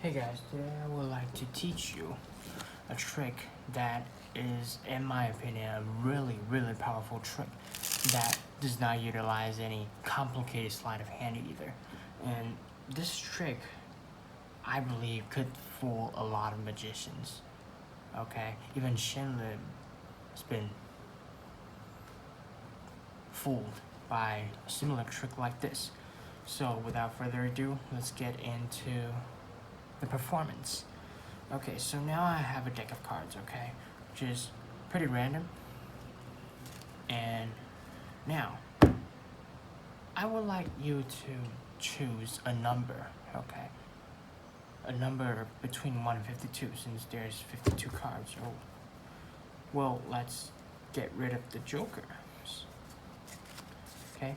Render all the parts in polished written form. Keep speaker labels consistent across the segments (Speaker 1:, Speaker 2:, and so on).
Speaker 1: Hey guys, today I would like to teach you a trick that is, in my opinion, a really powerful trick that does not utilize any complicated sleight of hand either. And this trick, I believe, could fool a lot of magicians. Okay, even SHIN LIM has been fooled by a similar trick like this. So without further ado, let's get into the performance. Okay, so now I have a deck of cards, okay, which is pretty random. And now, I would like you to choose a number, okay? A number between 1 and 52, since there's 52 cards. Oh, well, let's get rid of the jokers, okay?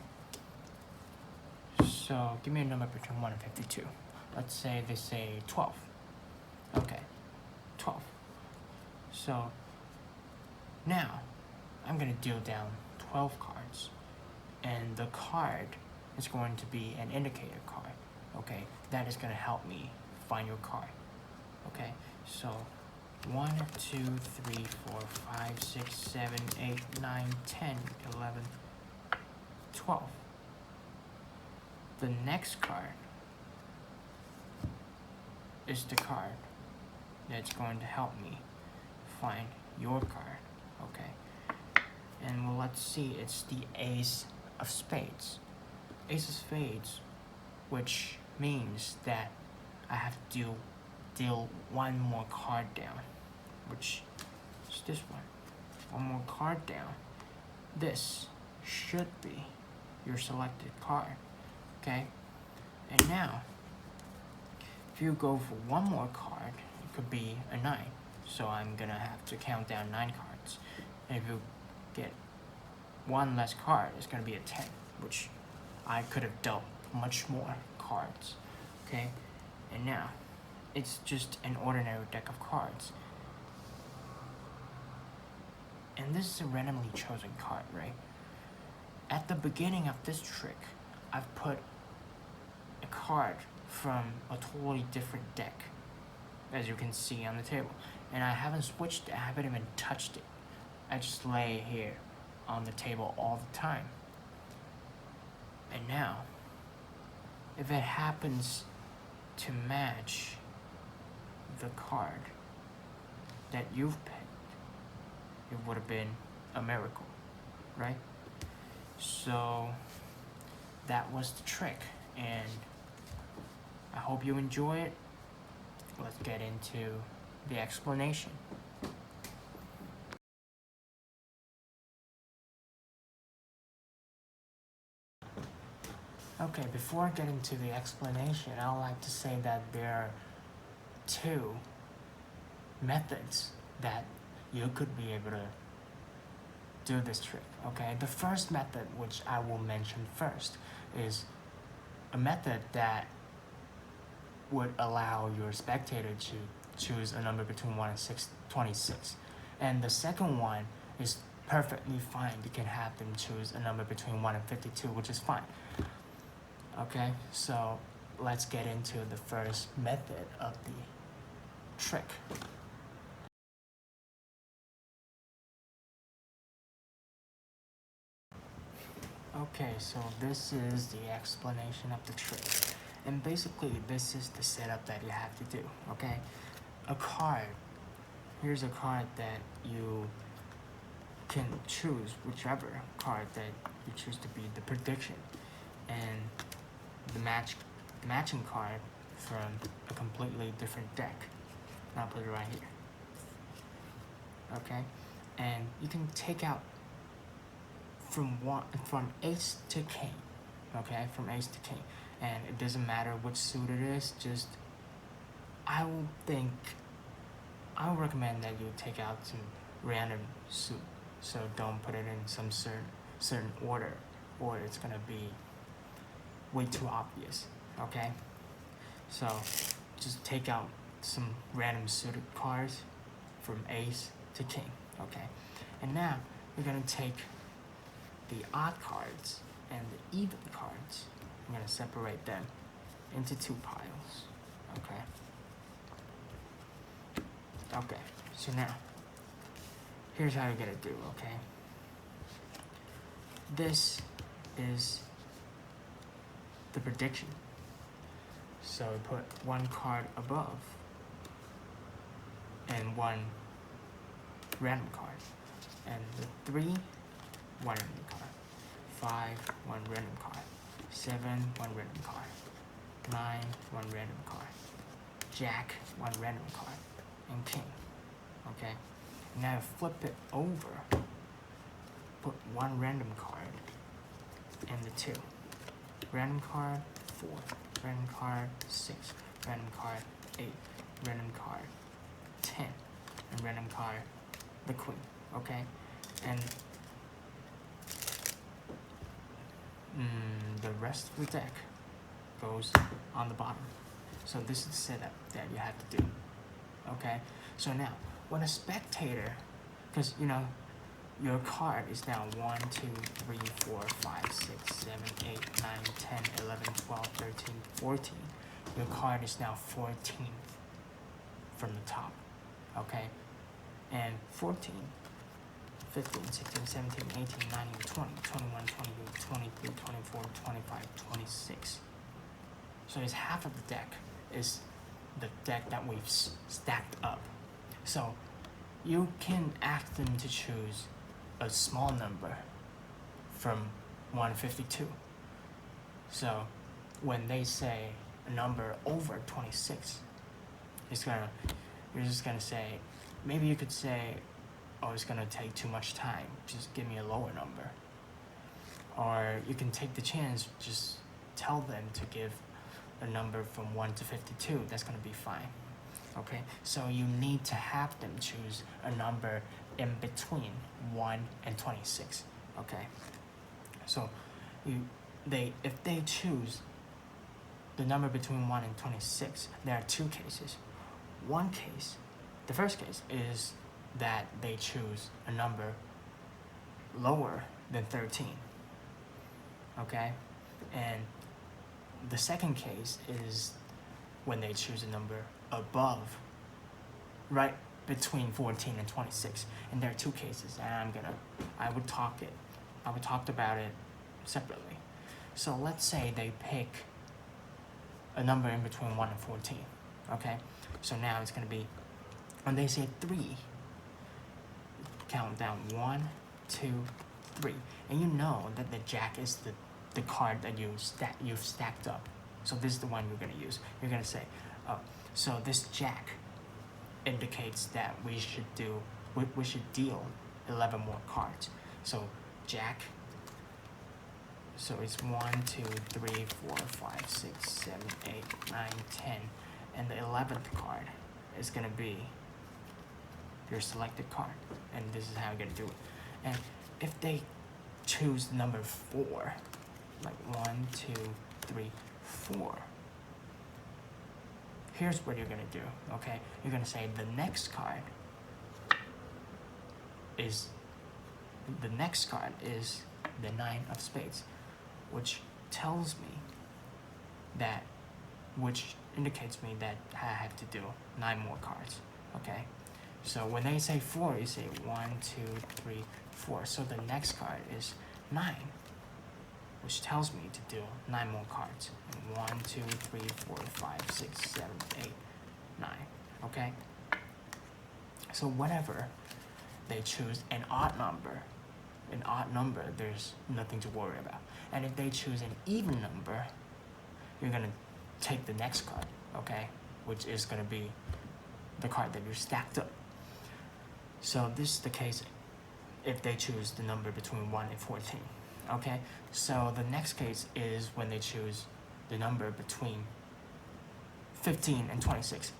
Speaker 1: So, give me a number between 1 and 52. Let's say they say 12. Okay, 12. So, now, I'm gonna deal down 12 cards. And the card is going to be an indicator card. Okay, that is gonna help me find your card. Okay, so 1, 2, 3, 4, 5, 6, 7, 8, 9, 10, 11, 12. The next card is the card that's going to help me find your card, okay? And well, let's see, it's the Ace of Spades. Ace of Spades, which means that I have to deal one more card down, which is this one. One more card down. This should be your selected card, okay? And now, if you go for one more card, it could be a 9. So I'm gonna have to count down 9 cards. And if you get one less card, it's gonna be a 10, which I could have dealt much more cards, okay? And now, it's just an ordinary deck of cards. And this is a randomly chosen card, right? At the beginning of this trick, I've put a card from a totally different deck, as you can see on the table. And I haven't switched it, I haven't even touched it. I just lay it here on the table all the time. And now, if it happens to match the card that you've picked, it would have been a miracle, right? So that was the trick, and I hope you enjoy it. Let's get into the explanation. Okay, before I get into the explanation, I would like to say that there are 2 methods that you could be able to do this trick, okay? The first method, which I will mention first, is a method that would allow your spectator to choose a number between 1 and 26. And the second one is perfectly fine. You can have them choose a number between 1 and 52, which is fine. Okay, so let's get into the first method of the trick. Okay, so this is the explanation of the trick. And basically, this is the setup that you have to do, okay? A card. Here's a card that you can choose whichever card that you choose to be the prediction. And the matching card from a completely different deck. And I'll put it right here. Okay? And you can take out from ace to king. Okay? From ace to king. And it doesn't matter which suit it is, just I would recommend that you take out some random suit. So don't put it in some certain order, or it's gonna be way too obvious, okay? So just take out some random suited cards from ace to king, okay? And now we're gonna take the odd cards and the even cards. I'm gonna separate them into 2 piles, okay? Okay, so now, here's how you're gonna do, okay? This is the prediction. So we put one card above and one random card. And the 3, one random card. 5, one random card. 7, one random card. 9, one random card. Jack, one random card. And king. Okay? Now flip it over. Put one random card and the 2. Random card 4. Random card 6. Random card 8. Random card 10. And random card the queen. Okay? And the rest of the deck goes on the bottom. So this is the setup that you have to do. Okay? So now, when a spectator, because you know, your card is now 1, 2, 3, 4, 5, 6, 7, 8, 9, 10, 11, 12, 13, 14. Your card is now 14 from the top. Okay? And 14, 15, 16, 17, 18, 19, 20, 21, 22, 23, 24, 25, 26. So it's half of the deck is the deck that we've stacked up. So you can ask them to choose a small number from 152. So when they say a number over 26, you're just gonna say, maybe you could say, oh, it's gonna take too much time, just give me a lower number. Or you can take the chance, just tell them to give a number from 1 to 52, that's gonna be fine. Okay, so you need to have them choose a number in between 1 and 26. Okay, so if they choose the number between 1 and 26, there are 2 cases. One case, the first case is that they choose a number lower than 13. Okay, and the second case is when they choose a number above, right between 14 and 26. And there are 2 cases, and I would talk about it separately. So let's say they pick a number in between 1 and 14. Okay, so now it's gonna be, when they say 3, count down 1, 2, 3, and you know that the jack is the card that you've stacked up. So this is the one you're gonna use. You're gonna say, so this jack indicates that we should deal 11 more cards. So jack, so it's 1, 2, 3, 4, 5, 6, 7, 8, 9, 10, and the 11th card is gonna be your selected card, and this is how you're gonna do it. And if they choose the number 4, like 1, 2, 3, 4, here's what you're gonna do. Okay, you're gonna say the next card is the 9 of spades, which indicates me that I have to do 9 more cards. Okay, so when they say 4, you say 1, 2, 3, 4. So the next card is 9, which tells me to do 9 more cards. 1, 2, 3, 4, 5, 6, 7, 8, 9. Okay? So whenever they choose an odd number, there's nothing to worry about. And if they choose an even number, you're gonna take the next card, okay? Which is gonna be the card that you're stacked up. So this is the case if they choose the number between 1 and 14. Okay, so the next case is when they choose the number between 15 and 26.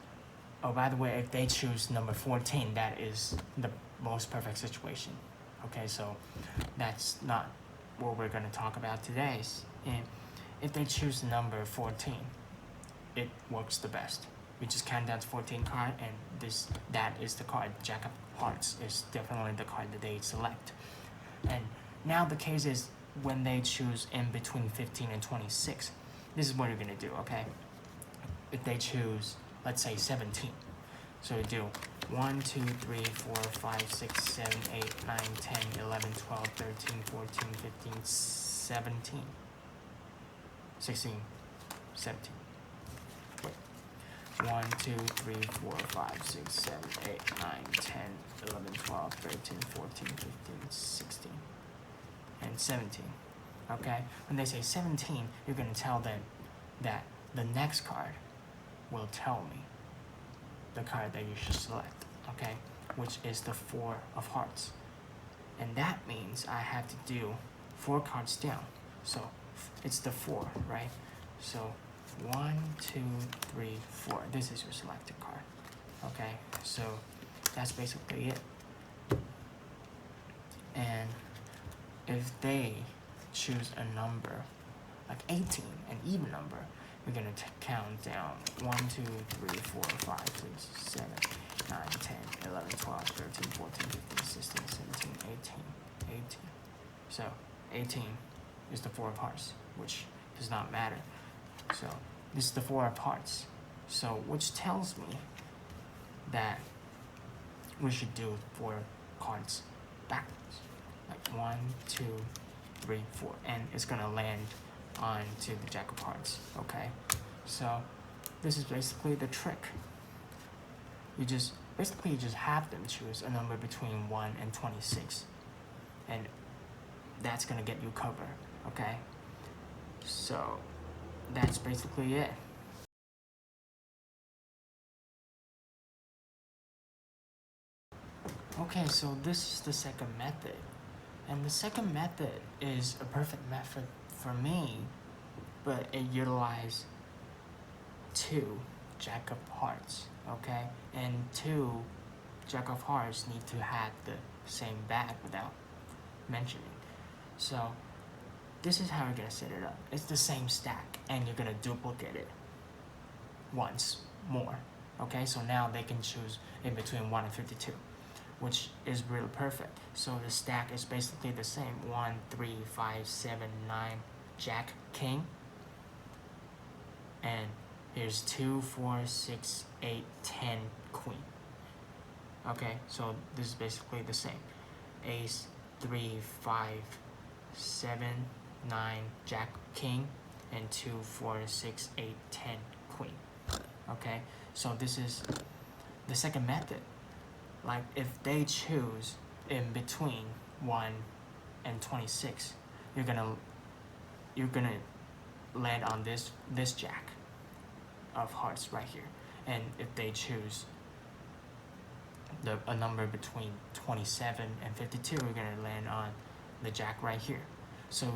Speaker 1: Oh, by the way, if they choose number 14, that is the most perfect situation. Okay, so that's not what we're going to talk about today. And if they choose the number 14, it works the best. We just count down to 14 card, and that is the card. Jack of Hearts is definitely the card that they select. And now the case is when they choose in between 15 and 26. This is what you're gonna do, okay? If they choose, let's say 17, so you do 1, 2, 3, 4, 5, 6, 7, 8, 9, 10, 11, 12, 13, 14, 15, 17. 16, 17. Wait. 1, 2, 3, 4, 5, 6, 7, 8, 9, 10, 11, 12, 13, 14, 15, 16, and 17. Okay? When they say 17, you're going to tell them that the next card will tell me the card that you should select, okay? Which is the 4 of hearts. And that means I have to do 4 cards down. So it's the 4, right? So 1, 2, 3, 4. This is your selected card. Okay, so that's basically it. And if they choose a number like 18, an even number, we're gonna count down 1, 2, 3, 4, 5, 6, 7, 9, 10, 11, 12, 13, 14, 15, 16, 17, 18. So 18 is the 4 of hearts, which does not matter. So this is the 4 of hearts. So which tells me that we should do 4 cards backwards. Like 1, 2, 3, 4. And it's gonna land onto the Jack of Hearts, okay? So this is basically the trick. You just have them choose a number between 1 and 26. And that's gonna get you covered, okay? So that's basically it. Okay, so this is the second method. And the second method is a perfect method for me, but it utilizes 2 Jack of Hearts, okay? And 2 Jack of Hearts need to have the same bag without mentioning. So this is how you're gonna set it up. It's the same stack, and you're gonna duplicate it once more, okay? So now they can choose in between 1 and 52, which is really perfect. So the stack is basically the same. 1, 3, 5, 7, 9, Jack, King. And here's 2, 4, 6, 8, 10, Queen. Okay, so this is basically the same. Ace, 3, 5, 7, 9, Jack, King, and 2, 4, 6, 8, 10, Queen. Okay, so this is the second method. Like if they choose in between 1 and 26, you're gonna land on this Jack of Hearts right here. And if they choose a number between 27 and 52, you're gonna land on the Jack right here. So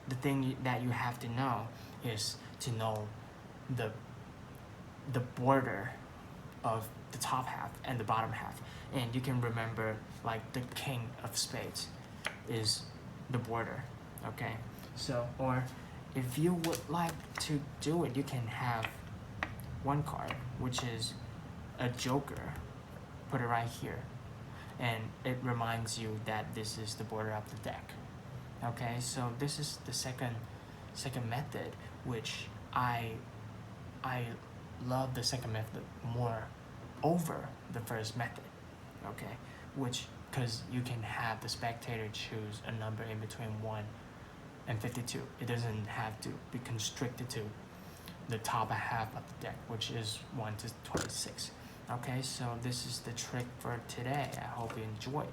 Speaker 1: the thing that you have to know is to know the border of the top half and the bottom half. And you can remember like the King of Spades is the border, okay? So, or if you would like to do it, you can have 1 card, which is a Joker, put it right here. And it reminds you that this is the border of the deck. Okay, so this is the second method, which I love the second method more over the first method. Okay, which because you can have the spectator choose a number in between 1 and 52. It doesn't have to be constricted to the top half of the deck, which is 1 to 26. Okay, so this is the trick for today. I hope you enjoyed.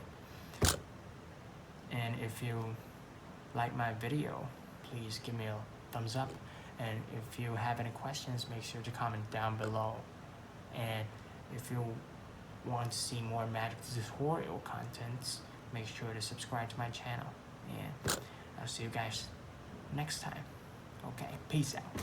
Speaker 1: And if you like my video, please give me a thumbs up. And if you have any questions, make sure to comment down below. And if you want to see more magic tutorial contents, make sure to subscribe to my channel. And I'll see you guys next time. Okay, peace out.